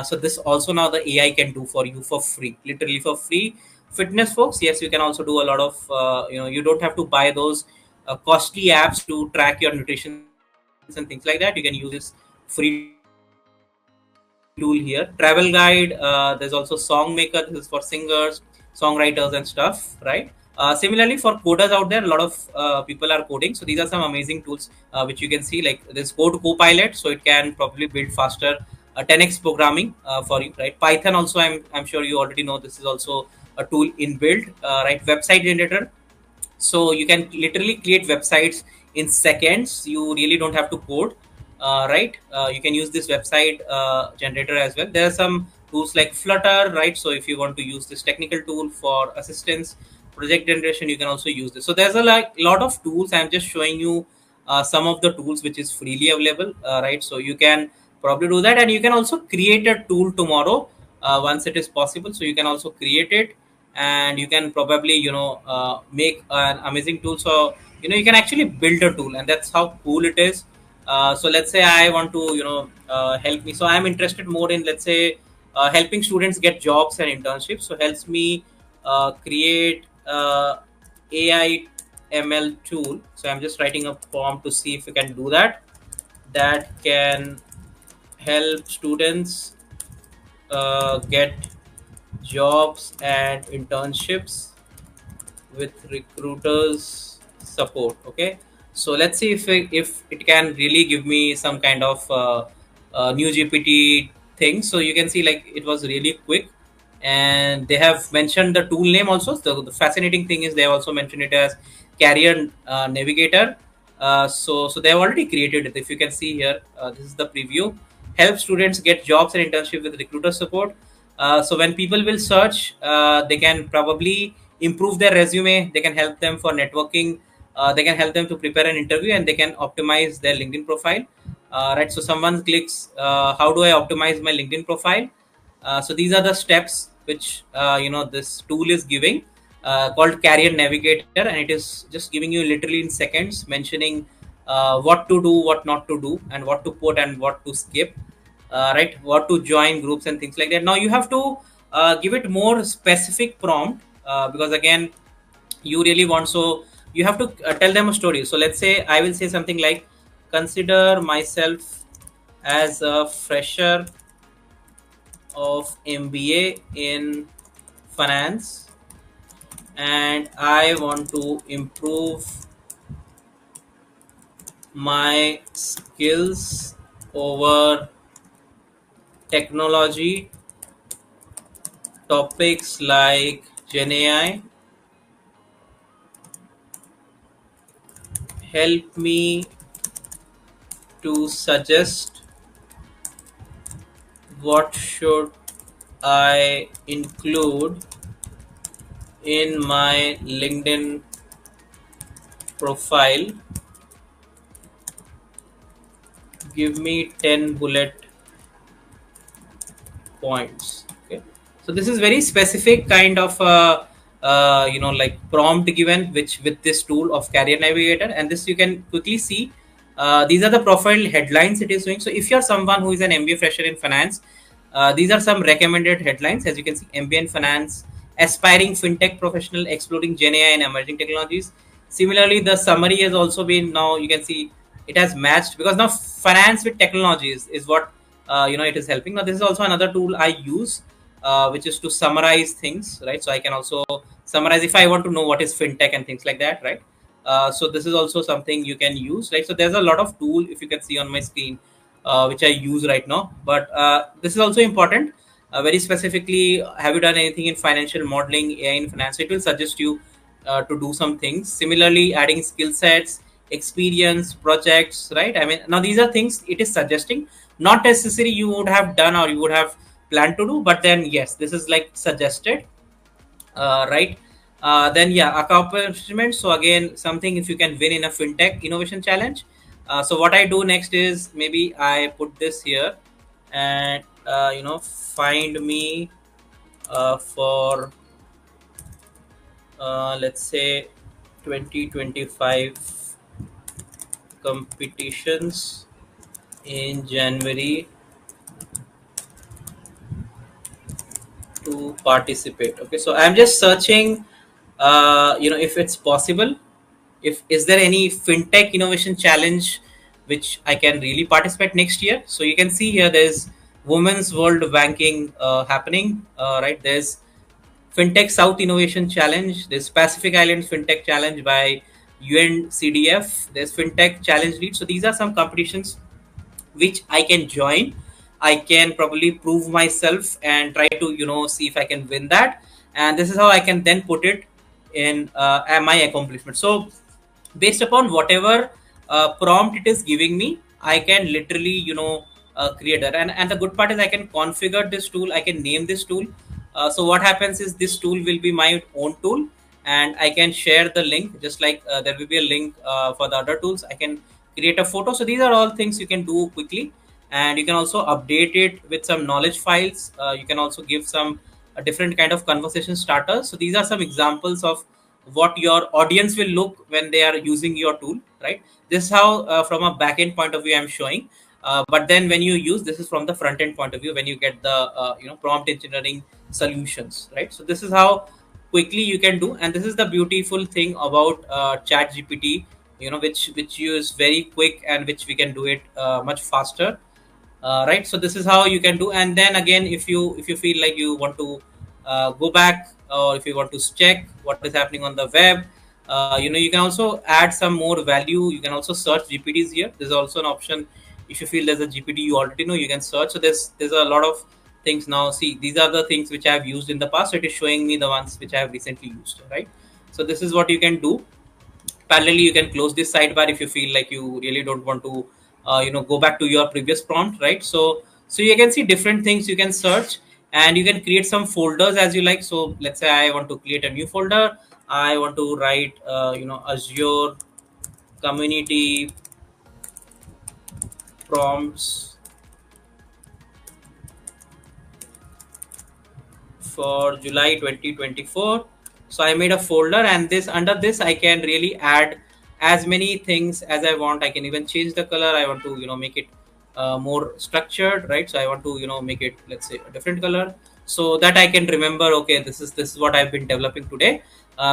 Speaker 1: So this also now the AI can do for you for free, literally for free. Fitness folks, yes, you can also do a lot of you don't have to buy those costly apps to track your nutrition and things like that. You can use this free tool here. Travel guide, there's also song maker. This is for singers, songwriters, and stuff, right? Similarly, for coders out there, a lot of people are coding. So these are some amazing tools which you can see, like this Code Copilot. So it can probably build faster 10x programming for you, right? Python also, I'm sure you already know, this is also a tool inbuilt, right? Website generator. So you can literally create websites in seconds. You really don't have to code, right? You can use this website generator as well. There are some tools like Flutter, right? So if you want to use this technical tool for assistance, project generation, you can also use this. So there's a like lot of tools. I'm just showing you some of the tools which is freely available, right? So you can probably do that, and you can also create a tool tomorrow once it is possible. So you can also create it, and you can probably make an amazing tool. So you can actually build a tool, and that's how cool it is. So let's say I want to help me. So I'm interested more in, let's say, helping students get jobs and internships. So helps me create AI ML tool. So I'm just writing a prompt to see if we can do that. That can help students get jobs and internships with recruiters support. Okay, so let's see if it can really give me some kind of new GPT thing. So you can see like it was really quick, and they have mentioned the tool name also. So the fascinating thing is they have also mentioned it as Career Navigator. So they have already created it. If you can see here, this is the preview. Help students get jobs and internship with recruiter support. So when people will search, they can probably improve their resume. They can help them for networking. They can help them to prepare an interview, and they can optimize their LinkedIn profile. Right. So someone clicks, how do I optimize my LinkedIn profile? So these are the steps which this tool is giving, called Career Navigator, and it is just giving you literally in seconds, mentioning what to do, what not to do, and what to put and what to skip. Right, what to join groups and things like that. Now you have to give it more specific prompt, because again, you really want, so you have to tell them a story. So let's say I will say something like, consider myself as a fresher of MBA in finance, and I want to improve my skills over technology topics like Gen AI. Help me to suggest what should I include in my LinkedIn profile. Give me 10 bullet points. Okay, so this is very specific kind of like prompt given, which with this tool of Career Navigator, and this you can quickly see. These are the profile headlines it is doing. So if you are someone who is an MBA fresher in finance, these are some recommended headlines. As you can see, MBA in finance, aspiring fintech professional exploring Gen AI and emerging technologies. Similarly, the summary has also been, now you can see it has matched, because now finance with technologies is what it is helping. Now this is also another tool I use, which is to summarize things, right? So I can also summarize if I want to know what is fintech and things like that, right? So this is also something you can use, right? So there's a lot of tool, if you can see on my screen, which I use right now. But this is also important. Very specifically, have you done anything in financial modeling, AI in finance? So it will suggest you to do some things. Similarly, adding skill sets, experience, projects, right? I mean, now these are things it is suggesting, not necessary you would have done or you would have planned to do, but then yes, this is like suggested, right? Then yeah, accomplishments. So again, something if you can win in a fintech innovation challenge. So what I do next is, maybe I put this here, and find me for let's say 2025 competitions in January to participate. Okay, so I'm just searching, if it's possible, if is there any fintech innovation challenge which I can really participate next year. So you can see here there's Women's World Banking happening, right? There's Fintech South Innovation Challenge, there's Pacific Islands Fintech Challenge by UNCDF, there's Fintech Challenge Lead. So these are some competitions which I can join. I can probably prove myself and try to see if I can win that, and this is how I can then put it in my accomplishment. So based upon whatever prompt it is giving me, I can literally creator. And the good part is I can configure this tool, I can name this tool. So what happens is this tool will be my own tool, and I can share the link, just like there will be a link for the other tools. I can create a photo. So these are all things you can do quickly, and you can also update it with some knowledge files. You can also give some a different kind of conversation starters. So these are some examples of what your audience will look when they are using your tool, right? This is how from a backend point of view I'm showing. But then when you use, this is from the front end point of view, when you get the prompt engineering solutions, right? So this is how quickly you can do, and this is the beautiful thing about chat gpt, which is very quick, and which we can do it much faster, right? So this is how you can do. And then again, if you feel like you want to go back, or if you want to check what is happening on the web, you can also add some more value. You can also search gpts here. There's also an option. If you feel there's a gpt you already know, you can search. So there's a lot of things. Now see, these are the things which I have used in the past. It is showing me the ones which I have recently used, right? So this is what you can do. Parallelly, you can close this sidebar if you feel like you really don't want to go back to your previous prompt, right? So you can see different things you can search, and you can create some folders as you like. So let's say I want to create a new folder. I want to write Azure community prompts for July 2024. So I made a folder, and this under this I can really add as many things as I want. I can even change the color. I want to make it more structured, right? So I want to make it, let's say, a different color, so that I can remember, okay, this is what I've been developing today.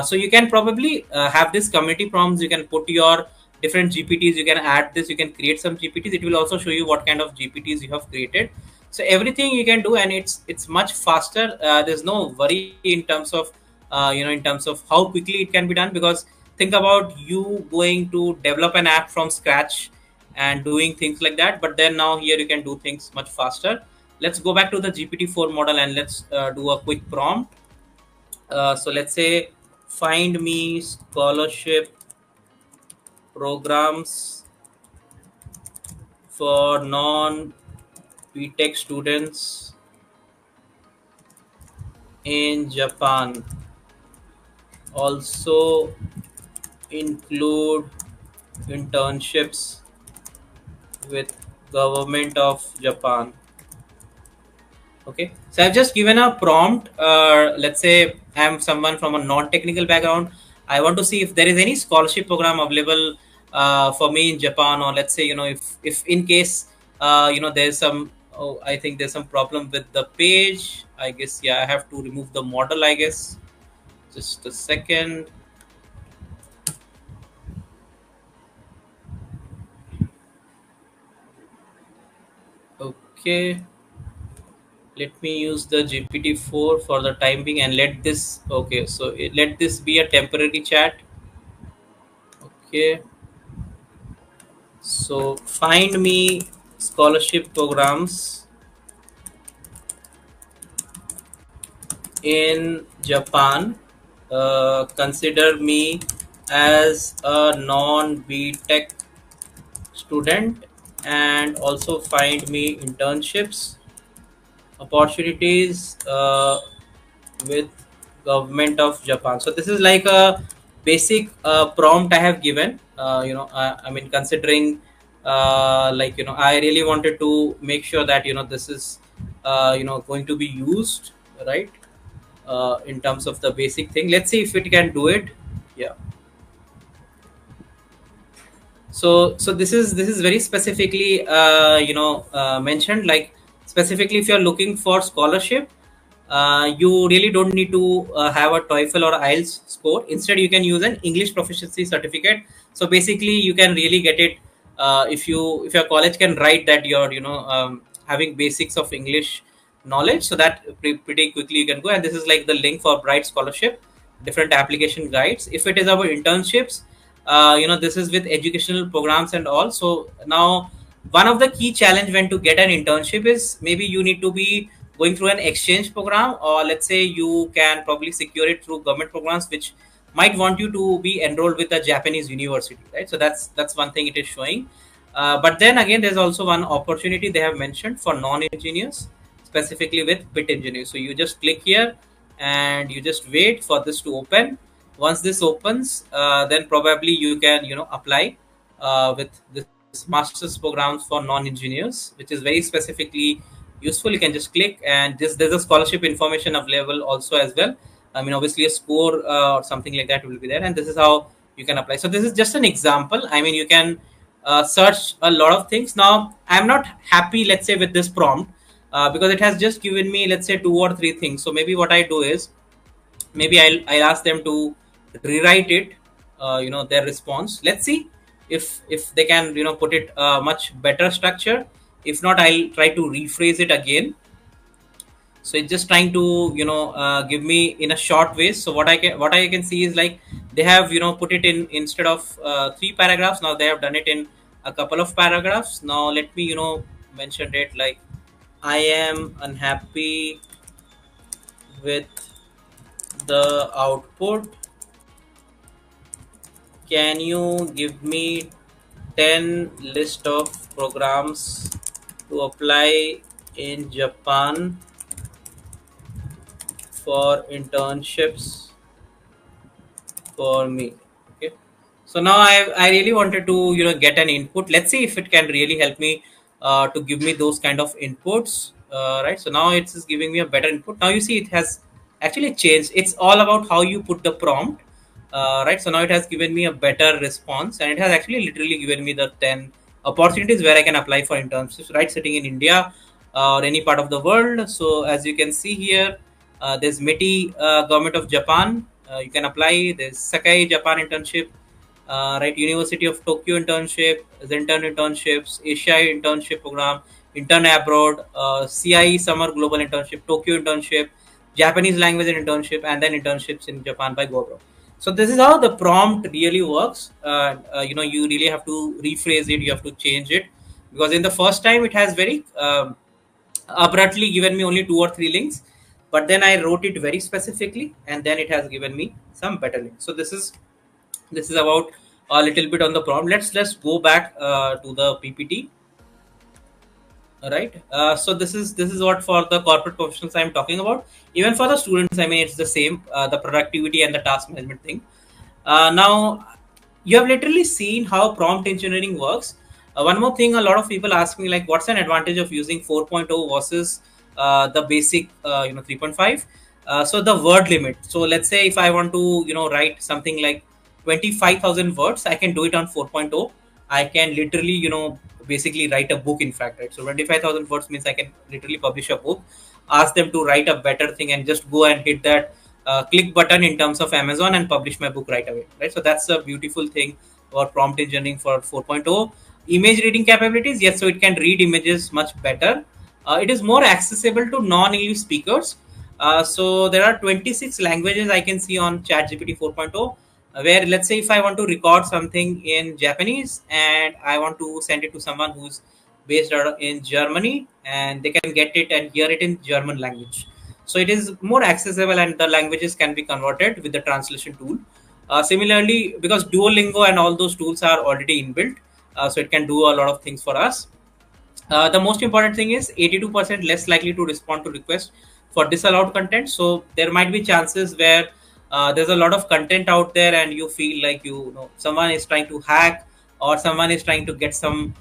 Speaker 1: So you can probably have this community prompts. You can put your different gpts. You can add this. You can create some gpts. It will also show you what kind of gpts you have created. So everything you can do, and it's much faster. There's no worry in terms of in terms of how quickly it can be done, because think about you going to develop an app from scratch and doing things like that. But then now here you can do things much faster. Let's go back to the GPT-4 model, and let's do a quick prompt. So let's say, find me scholarship programs for non BTech students in Japan. Also include internships with government of Japan. Okay, so I've just given a prompt. Let's say I'm someone from a non-technical background. I want to see if there is any scholarship program available for me in Japan, or let's say, if in case there's some, oh, I think there's some problem with the page. I guess, yeah, I have to remove the model, I guess. Just a second. Okay, let me use the GPT-4 for the time being, and let this, okay, so let this be a temporary chat. Okay, so find me scholarship programs in Japan. Consider me as a non-BTech student, and also find me internships opportunities with government of Japan. So this is like a basic prompt I have given. I mean, considering I really wanted to make sure that this is going to be used, right? In terms of the basic thing, let's see if it can do it. Yeah. So this is very specifically mentioned, like, specifically if you're looking for scholarship, you really don't need to have a TOEFL or IELTS score. Instead, you can use an English proficiency certificate. So basically, you can really get it if your college can write that you're having basics of English knowledge, so that pretty quickly you can go. And this is like the link for Bright Scholarship, different application guides. If it is about internships, this is with educational programs and all. So now, one of the key challenge when to get an internship is, maybe you need to be going through an exchange program, or let's say you can probably secure it through government programs which might want you to be enrolled with a Japanese university, right? So that's one thing it is showing. But then again, there's also one opportunity they have mentioned for non-engineers, specifically with bit engineers. So you just click here and you just wait for this to open. Once this opens, then probably you can apply with this master's programs for non-engineers, which is very specifically useful. You can just click, and this there's a scholarship information available also as well. I mean, obviously a score or something like that will be there, and this is how you can apply. So this is just an example. I mean, you can search a lot of things. Now I'm not happy, let's say, with this prompt, because it has just given me, let's say, two or three things. So maybe what I do is, maybe I'll ask them to rewrite it, their response. Let's see if they can put it much better structure. If not, I'll try to rephrase it again. So it's just trying to give me in a short way. So what I can see is, like, they have put it in, instead of three paragraphs, now they have done it in a couple of paragraphs. Now let me mention it, like, I am unhappy with the output. Can you give me 10 list of programs to apply in Japan for internships for me? Okay. So now I really wanted to get an input. Let's see if it can really help me to give me those kind of inputs. Right. So now it's just giving me a better input. Now you see it has actually changed. It's all about how you put the prompt. Right. So now it has given me a better response, and it has actually literally given me the 10 opportunities where I can apply for internships. Right, sitting in India or any part of the world. So as you can see here, there's METI, government of Japan. You can apply. There's Sakai Japan internship, right? University of Tokyo internship, Zenton internships, Asia internship program, intern abroad, CIE summer global internship, Tokyo internship, Japanese language and internship, and then internships in Japan by GoPro. So this is how the prompt really works. You really have to rephrase it. You have to change it, because in the first time it has very abruptly given me only two or three links, but then I wrote it very specifically, and then it has given me some better links. So this is about a little bit on the prompt. Let's go back to the PPT. All right. So this is what for the corporate professionals I'm talking about. Even for the students, I mean, it's the same, the productivity and the task management thing. Now, you have literally seen how prompt engineering works. One more thing, a lot of people ask me, like, what's an advantage of using 4.0 versus the basic 3.5? So the word limit. So let's say if I want to write something like 25,000 words, I can do it on 4.0. I can literally basically write a book, in fact, right? So 25,000 words means I can literally publish a book. Ask them to write a better thing and just go and hit that click button in terms of Amazon and publish my book right away, right? So that's a beautiful thing about prompt engineering for 4.0. Image reading capabilities, yes, so it can read images much better. It is more accessible to non-English speakers. So there are 26 languages I can see on ChatGPT 4.0, where, let's say, if I want to record something in Japanese and I want to send it to someone who's based out in Germany, and they can get it and hear it in German language. So it is more accessible, and the languages can be converted with the translation tool. Similarly, because Duolingo and all those tools are already inbuilt, so it can do a lot of things for us. The most important thing is 82% less likely to respond to requests for disallowed content. So there might be chances where there's a lot of content out there, and you feel like someone is trying to hack, or someone is trying to get some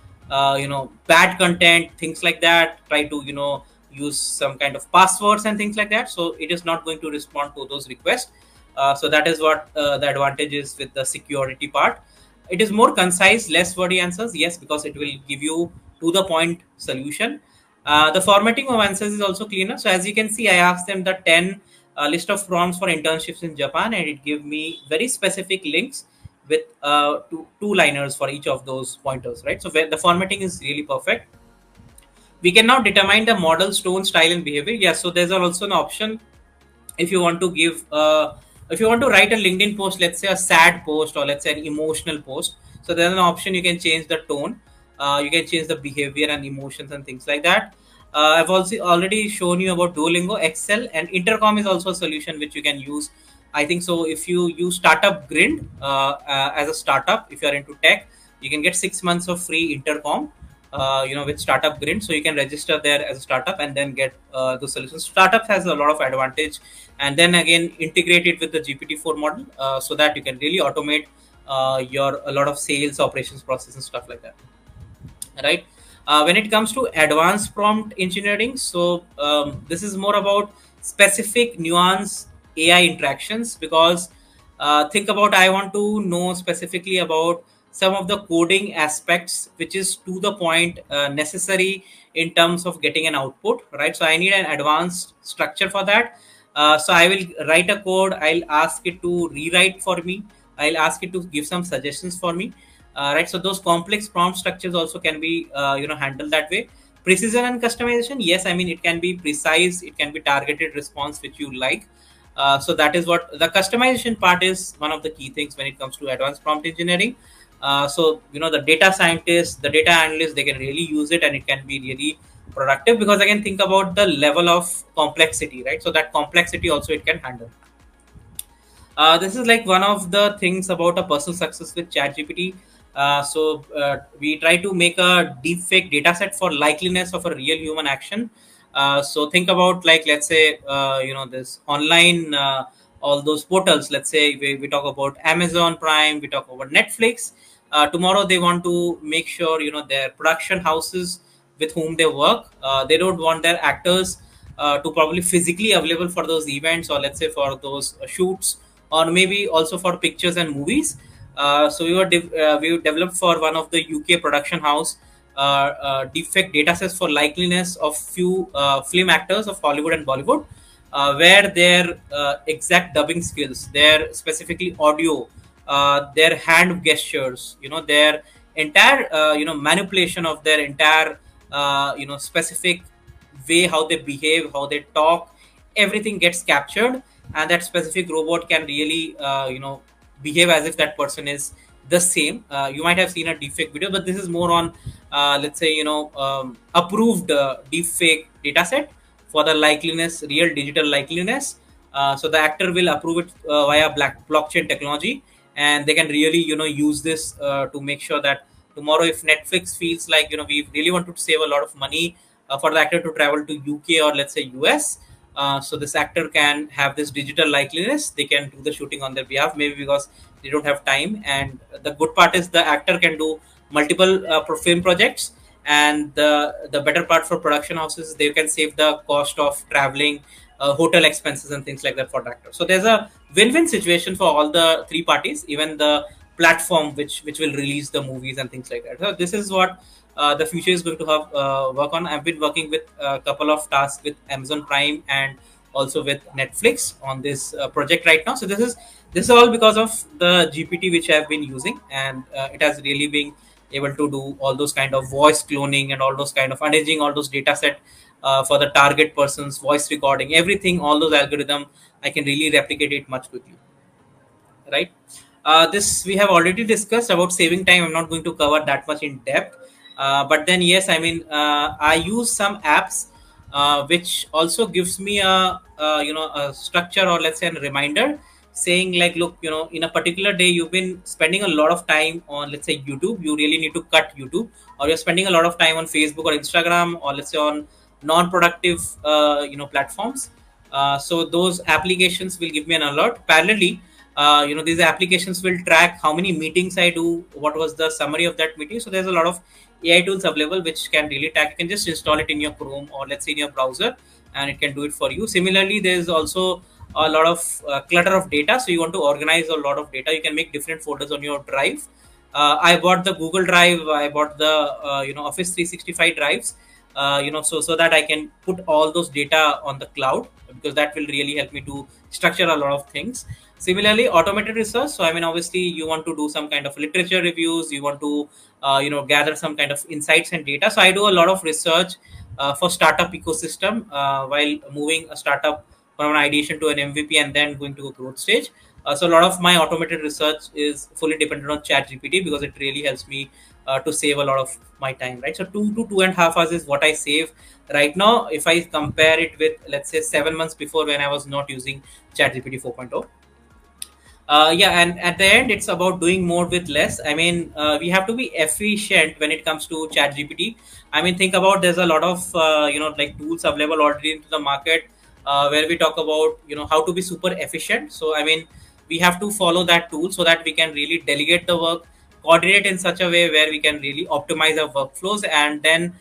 Speaker 1: bad content, things like that. Try to use some kind of passwords and things like that. So it is not going to respond to those requests. So that is what the advantage is with the security part. It is more concise, less wordy answers, yes, because it will give you to the point solution. The formatting of answers is also cleaner. So as you can see, I asked them the 10 list of prompts for internships in Japan, and it gave me very specific links with two liners for each of those pointers, right? So where the formatting is really perfect. We can now determine the model's tone, style, and behavior. Yes, so there's also an option if you want to give if you want to write a LinkedIn post, let's say a sad post, or let's say an emotional post. So there's an option, you can change the tone, you can change the behavior and emotions and things like that. I've also already shown you about Duolingo, Excel, and Intercom is also a solution which you can use. I think so if you use startup grind as a startup, if you're into tech, you can get 6 months of free intercom, with startup grid. So you can register there as a startup and then get those solutions. Startup has a lot of advantage, and then again integrate it with the GPT-4 model, so that you can really automate your a lot of sales operations process and stuff like that, right? When it comes to advanced prompt engineering, so this is more about specific nuance AI interactions, because think about, I want to know specifically about some of the coding aspects which is to the point, necessary in terms of getting an output, right? So I need an advanced structure for that. So I will write a code, I'll ask it to rewrite for me, I'll ask it to give some suggestions for me, right? So those complex prompt structures also can be handled that way. Precision and customization, yes, I mean it can be precise, it can be targeted response which you like. So that is what the customization part is, one of the key things when it comes to advanced prompt engineering. So the data scientists, the data analysts, they can really use it, and it can be really productive, because again, think about the level of complexity, right? So that complexity also it can handle. This is like one of the things about a personal success with ChatGPT. We try to make a deepfake data set for likeliness of a real human action. So think about, like, let's say, this online, all those portals. Let's say we talk about Amazon Prime, we talk about Netflix. Tomorrow they want to make sure their production houses with whom they work, they don't want their actors to probably physically available for those events, or let's say for those shoots, or maybe also for pictures and movies. We developed for one of the UK production house defect data sets for likeliness of few film actors of Hollywood and Bollywood, where their exact dubbing skills, their specifically audio, their hand gestures, their entire manipulation of their entire specific way, how they behave, how they talk, everything gets captured, and that specific robot can really behave as if that person is the same. You might have seen a deepfake video, but this is more on let's say approved deepfake data set for the likeliness, real digital likeliness. So the actor will approve it via black blockchain technology, and they can really use this to make sure that tomorrow, if Netflix feels like we really want to save a lot of money for the actor to travel to UK or let's say US, so this actor can have this digital likeliness. They can do the shooting on their behalf, maybe because they don't have time. And the good part is the actor can do multiple film projects. And the better part for production houses, they can save the cost of traveling, hotel expenses and things like that for the actor. So there's a win-win situation for all the three parties, even the platform which will release the movies and things like that. So this is what the future is going to have work on. I've been working with a couple of tasks with Amazon Prime and also with Netflix on this project right now. So this is all because of the GPT which I've been using, and it has really been able to do all those kind of voice cloning and all those kind of managing all those data set for the target person's voice recording, everything, all those algorithm. I can really replicate it much quickly, right? This we have already discussed about saving time. I'm not going to cover that much in depth. But then, yes, I mean, I use some apps which also gives me a structure, or let's say a reminder, saying like, look, in a particular day you've been spending a lot of time on, let's say, YouTube. You really need to cut YouTube, or you're spending a lot of time on Facebook or Instagram, or let's say on non-productive platforms. So those applications will give me an alert. Parallelly, these applications will track how many meetings I do, what was the summary of that meeting. So there's a lot of AI tools available which can really track. You can just install it in your Chrome or let's say in your browser, and it can do it for you. Similarly, there's also a lot of clutter of data. So you want to organize a lot of data, you can make different folders on your drive. I bought the Google Drive, I bought the Office 365 drives, so that I can put all those data on the cloud, because that will really help me to structure a lot of things. Similarly, automated research. So I mean, obviously you want to do some kind of literature reviews, you want to gather some kind of insights and data. So I do a lot of research for startup ecosystem while moving a startup from an ideation to an MVP and then going to a growth stage. So a lot of my automated research is fully dependent on ChatGPT, because it really helps me to save a lot of my time, right? So 2 to 2.5 hours is what I save right now, if I compare it with, let's say, 7 months before, when I was not using ChatGPT 4.0. Yeah, and at the end, it's about doing more with less. I mean, we have to be efficient when it comes to Chat GPT. I mean, think about, there's a lot of like tools available already into the market, where we talk about how to be super efficient. So I mean, we have to follow that tool so that we can really delegate the work, coordinate in such a way where we can really optimize our workflows, and then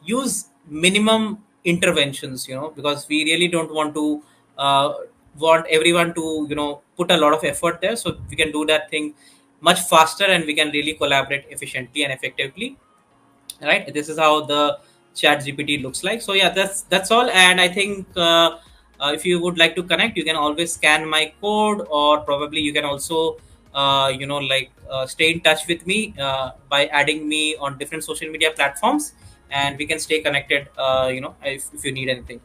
Speaker 1: use minimum interventions, because we really don't want to uh, want everyone to put a lot of effort there, so we can do that thing much faster, and we can really collaborate efficiently and effectively, right? This is how the Chat GPT looks like. So yeah, that's all. And I think if you would like to connect, you can always scan my code, or probably you can also stay in touch with me by adding me on different social media platforms, and we can stay connected if you need anything.